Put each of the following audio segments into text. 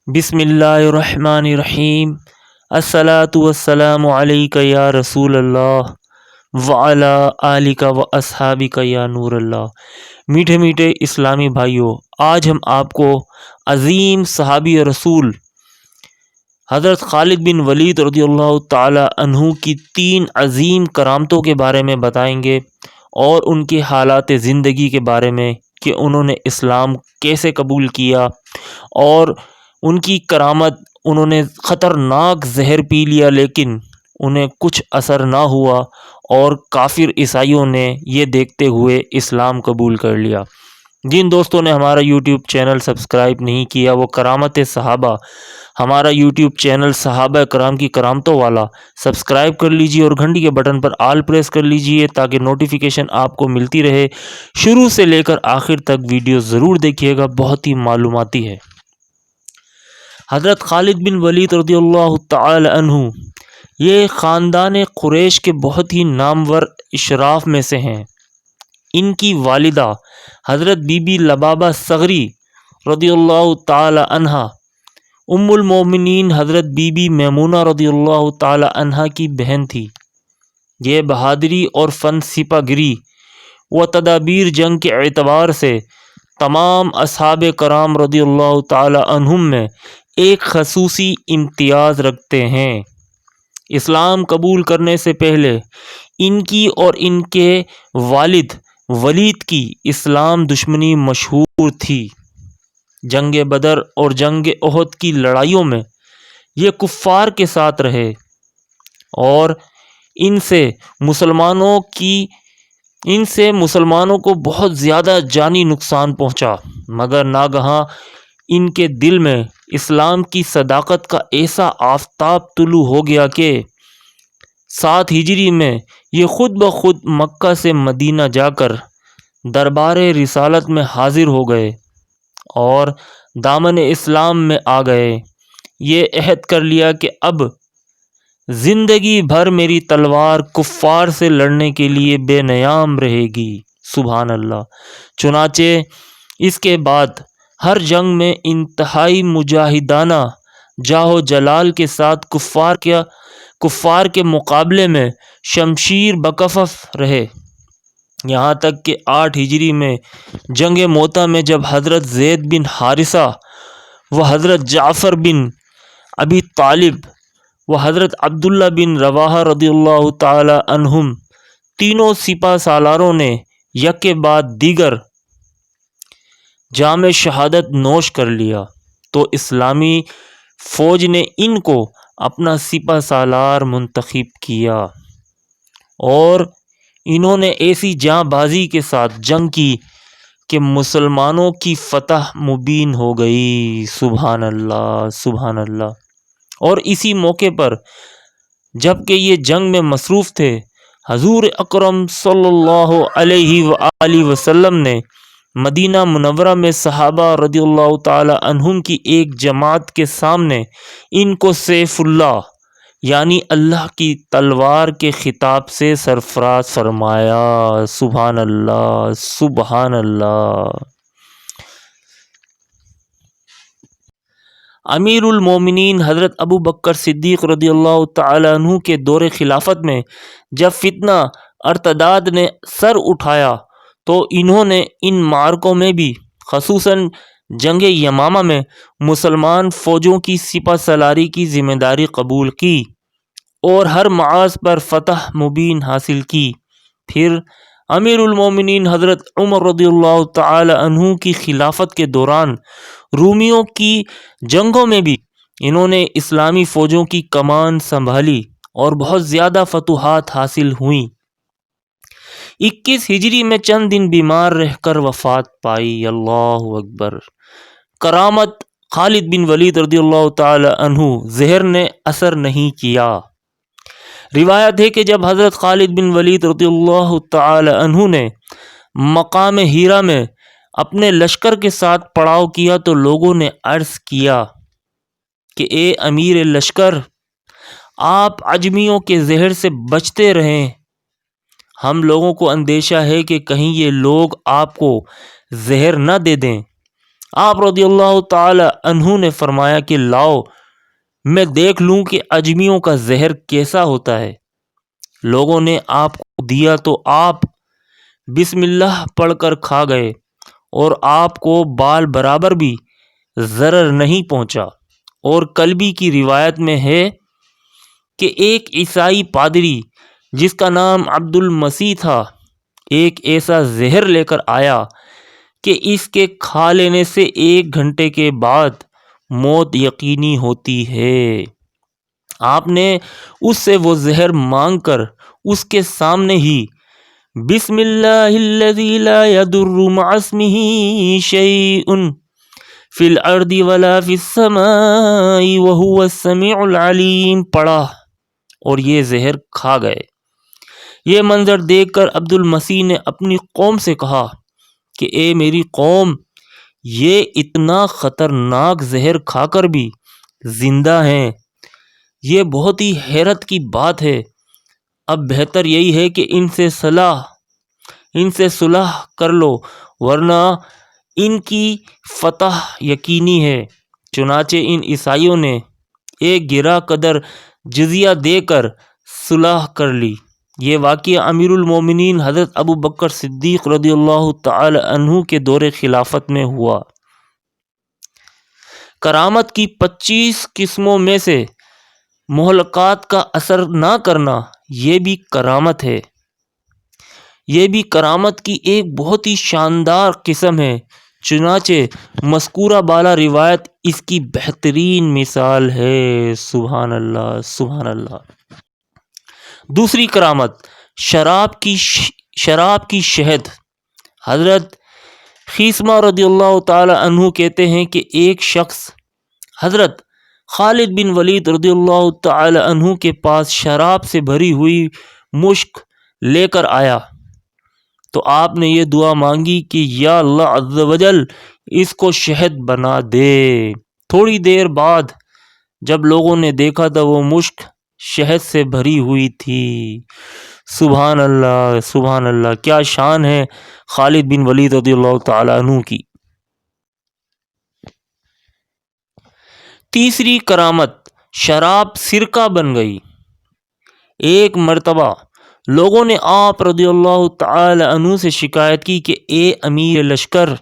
بسم اللہ الرحمن الرحیم۔ الصلاۃ والسلام علیک یا رسول اللہ وعلی آلک و اصحابک یا نور اللہ۔ میٹھے میٹھے اسلامی بھائیوں، آج ہم آپ کو عظیم صحابی رسول حضرت خالد بن ولید رضی اللہ تعالی عنہ کی 3 عظیم کرامتوں کے بارے میں بتائیں گے، اور ان کے حالات زندگی کے بارے میں کہ انہوں نے اسلام کیسے قبول کیا، اور ان کی کرامت، انہوں نے خطرناک زہر پی لیا لیکن انہیں کچھ اثر نہ ہوا، اور کافر عیسائیوں نے یہ دیکھتے ہوئے اسلام قبول کر لیا۔ جن دوستوں نے ہمارا یوٹیوب چینل سبسکرائب نہیں کیا، وہ کرامت صحابہ ہمارا یوٹیوب چینل صحابہ کرام کی کرامتوں والا سبسکرائب کر لیجئے، اور گھنٹی کے بٹن پر آل پریس کر لیجئے تاکہ نوٹیفیکیشن آپ کو ملتی رہے۔ شروع سے لے کر آخر تک ویڈیو ضرور دیکھیے گا، بہت ہی معلوماتی ہے۔ حضرت خالد بن ولید رضی اللہ تعالی عنہ یہ خاندان قریش کے بہت ہی نامور اشراف میں سے ہیں۔ ان کی والدہ حضرت بی بی لبابہ صغری رضی اللہ تعالی عنہا ام المومنین حضرت بی بی میمونہ رضی اللہ تعالی عنہا کی بہن تھی۔ یہ بہادری اور فن سپہ گری و تدابیر جنگ کے اعتبار سے تمام اصحاب کرام رضی اللہ تعالی عنہم میں ایک خصوصی امتیاز رکھتے ہیں۔ اسلام قبول کرنے سے پہلے ان کی اور ان کے والد ولید کی اسلام دشمنی مشہور تھی۔ جنگ بدر اور جنگ احد کی لڑائیوں میں یہ کفار کے ساتھ رہے، اور ان سے مسلمانوں کو بہت زیادہ جانی نقصان پہنچا، مگر ناگہاں ان کے دل میں اسلام کی صداقت کا ایسا آفتاب طلوع ہو گیا کہ 7 ہجری میں یہ خود بخود مکہ سے مدینہ جا کر دربار رسالت میں حاضر ہو گئے اور دامن اسلام میں آ گئے۔ یہ عہد کر لیا کہ اب زندگی بھر میری تلوار کفار سے لڑنے کے لیے بے نیام رہے گی۔ سبحان اللہ۔ چنانچہ اس کے بعد ہر جنگ میں انتہائی مجاہدانہ جاہ و جلال کے ساتھ کفار کے مقابلے میں شمشیر بکفف رہے، یہاں تک کہ 8 ہجری میں جنگ موتا میں جب حضرت زید بن حارثہ و حضرت جعفر بن ابی طالب و حضرت عبداللہ بن رواحہ رضی اللہ تعالی عنہم تینوں سپہ سالاروں نے یک کے بعد دیگر جام شہادت نوش کر لیا، تو اسلامی فوج نے ان کو اپنا سپہ سالار منتخب کیا، اور انہوں نے ایسی جاں بازی کے ساتھ جنگ کی کہ مسلمانوں کی فتح مبین ہو گئی۔ سبحان اللہ، سبحان اللہ۔ اور اسی موقع پر جب کہ یہ جنگ میں مصروف تھے، حضور اکرم صلی اللہ علیہ وآلہ وسلم نے مدینہ منورہ میں صحابہ رضی اللہ تعالی عنہم کی ایک جماعت کے سامنے ان کو سیف اللہ یعنی اللہ کی تلوار کے خطاب سے سرفراز فرمایا۔ سبحان اللہ، سبحان اللہ۔ امیر المومنین حضرت ابو بکر صدیق رضی اللہ تعالی عنہ کے دور خلافت میں جب فتنہ ارتداد نے سر اٹھایا تو انہوں نے ان معرکوں میں بھی، خصوصاً جنگ یمامہ میں، مسلمان فوجوں کی سپہ سالاری کی ذمہ داری قبول کی اور ہر محاذ پر فتح مبین حاصل کی۔ پھر امیر المومنین حضرت عمر رضی اللہ تعالی عنہ کی خلافت کے دوران رومیوں کی جنگوں میں بھی انہوں نے اسلامی فوجوں کی کمان سنبھالی اور بہت زیادہ فتوحات حاصل ہوئیں۔ 21 ہجری میں چند دن بیمار رہ کر وفات پائی۔ اللہ اکبر۔ کرامت خالد بن ولید رضی اللہ تعالی عنہ، زہر نے اثر نہیں کیا۔ روایت ہے کہ جب حضرت خالد بن ولید رضی اللہ تعالی عنہ نے مقام ہیرا میں اپنے لشکر کے ساتھ پڑاؤ کیا تو لوگوں نے عرض کیا کہ اے امیر لشکر، آپ عجمیوں کے زہر سے بچتے رہیں، ہم لوگوں کو اندیشہ ہے کہ کہیں یہ لوگ آپ کو زہر نہ دے دیں۔ آپ رضی اللہ تعالی عنہ نے فرمایا کہ لاؤ میں دیکھ لوں کہ اجمیوں کا زہر کیسا ہوتا ہے۔ لوگوں نے آپ کو دیا تو آپ بسم اللہ پڑھ کر کھا گئے اور آپ کو بال برابر بھی ضرر نہیں پہنچا۔ اور کلبی کی روایت میں ہے کہ ایک عیسائی پادری جس کا نام عبد المسیح تھا ایک ایسا زہر لے کر آیا کہ اس کے کھا لینے سے 1 گھنٹے کے بعد موت یقینی ہوتی ہے۔ آپ نے اس سے وہ زہر مانگ کر اس کے سامنے ہی بسم اللہ الذی لا یضر مع اسمہ شیء فی الارض ولا فی السماء وہو السمیع العلیم پڑھا اور یہ زہر کھا گئے۔ یہ منظر دیکھ کر عبد المسیح نے اپنی قوم سے کہا کہ اے میری قوم، یہ اتنا خطرناک زہر کھا کر بھی زندہ ہیں، یہ بہت ہی حیرت کی بات ہے۔ اب بہتر یہی ہے کہ ان سے صلح کر لو ورنہ ان کی فتح یقینی ہے۔ چنانچہ ان عیسائیوں نے ایک گرہ قدر جزیہ دے کر صلح کر لی۔ یہ واقعہ امیر المومنین حضرت ابو بکر صدیق رضی اللہ تعالی عنہ کے دور خلافت میں ہوا۔ کرامت کی 25 قسموں میں سے مہلکات کا اثر نہ کرنا یہ بھی کرامت ہے۔ یہ بھی کرامت کی ایک بہت ہی شاندار قسم ہے، چنانچہ مذکورہ بالا روایت اس کی بہترین مثال ہے۔ سبحان اللہ، سبحان اللہ۔ دوسری کرامت شراب کی شہد۔ حضرت خیثمہ رضی اللہ تعالی عنہ کہتے ہیں کہ ایک شخص حضرت خالد بن ولید رضی اللہ تعالی عنہ کے پاس شراب سے بھری ہوئی مشک لے کر آیا تو آپ نے یہ دعا مانگی کہ یا اللہ عز و جل اس کو شہد بنا دے۔ تھوڑی دیر بعد جب لوگوں نے دیکھا تو وہ مشک شہد سے بھری ہوئی تھی۔ سبحان اللہ، سبحان اللہ، کیا شان ہے خالد بن ولید رضی اللہ تعالی عنہ کی۔ تیسری کرامت شراب سرکہ بن گئی۔ ایک مرتبہ لوگوں نے آپ رضی اللہ تعالی عنہ سے شکایت کی کہ اے امیر لشکر،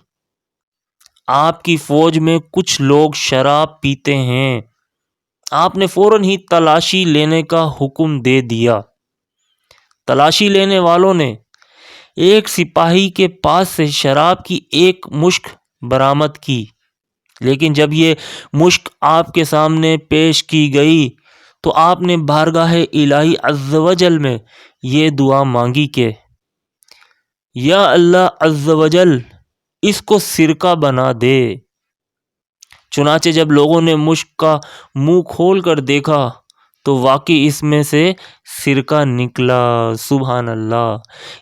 آپ کی فوج میں کچھ لوگ شراب پیتے ہیں۔ آپ نے فوراً ہی تلاشی لینے کا حکم دے دیا۔ تلاشی لینے والوں نے ایک سپاہی کے پاس سے شراب کی ایک مشک برآمد کی، لیکن جب یہ مشک آپ کے سامنے پیش کی گئی تو آپ نے بارگاہ الہی عز و جل میں یہ دعا مانگی کہ یا اللہ عز و جل اس کو سرکہ بنا دے۔ چنانچہ جب لوگوں نے مشک کا منہ کھول کر دیکھا تو واقعی اس میں سے سرکہ نکلا۔ سبحان اللہ۔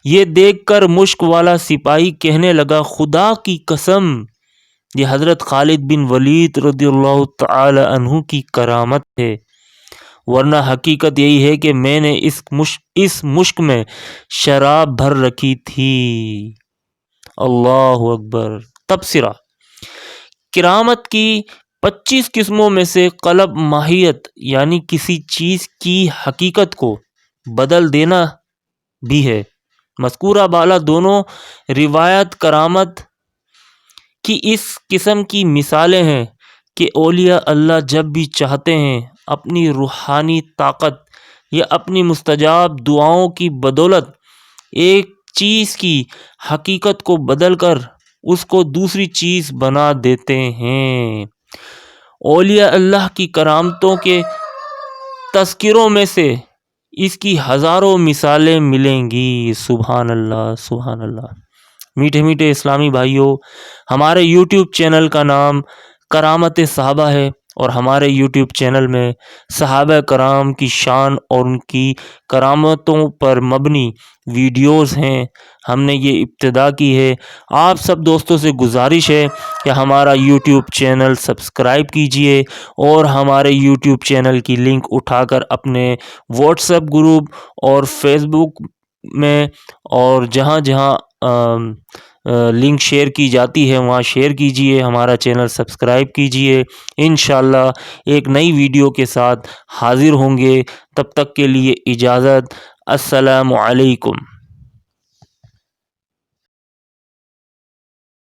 یہ دیکھ کر مشک والا سپاہی کہنے لگا خدا کی قسم یہ حضرت خالد بن ولید رضی اللہ تعالی عنہ کی کرامت ہے، ورنہ حقیقت یہی ہے کہ میں نے اس مشک میں شراب بھر رکھی تھی۔ اللہ اکبر۔ تبصرہ: کرامت کی 25 قسموں میں سے قلب ماہیت یعنی کسی چیز کی حقیقت کو بدل دینا بھی ہے۔ مذکورہ بالا دونوں روایات کرامت کی اس قسم کی مثالیں ہیں کہ اولیاء اللہ جب بھی چاہتے ہیں اپنی روحانی طاقت یا اپنی مستجاب دعاؤں کی بدولت ایک چیز کی حقیقت کو بدل کر اس کو دوسری چیز بنا دیتے ہیں۔ اولیاء اللہ کی کرامتوں کے تذکروں میں سے اس کی ہزاروں مثالیں ملیں گی۔ سبحان اللہ، سبحان اللہ۔ میٹھے میٹھے اسلامی بھائیوں، ہمارے یوٹیوب چینل کا نام کرامت صحابہ ہے اور ہمارے یوٹیوب چینل میں صحابہ کرام کی شان اور ان کی کرامتوں پر مبنی ویڈیوز ہیں۔ ہم نے یہ ابتدا کی ہے۔ آپ سب دوستوں سے گزارش ہے کہ ہمارا یوٹیوب چینل سبسکرائب کیجئے اور ہمارے یوٹیوب چینل کی لنک اٹھا کر اپنے واٹس ایپ گروپ اور فیس بک میں اور جہاں جہاں لنک شیئر کی جاتی ہے وہاں شیئر کیجئے، ہمارا چینل سبسکرائب کیجئے۔ انشاءاللہ ایک نئی ویڈیو کے ساتھ حاضر ہوں گے، تب تک کے لیے اجازت۔ السلام علیکم۔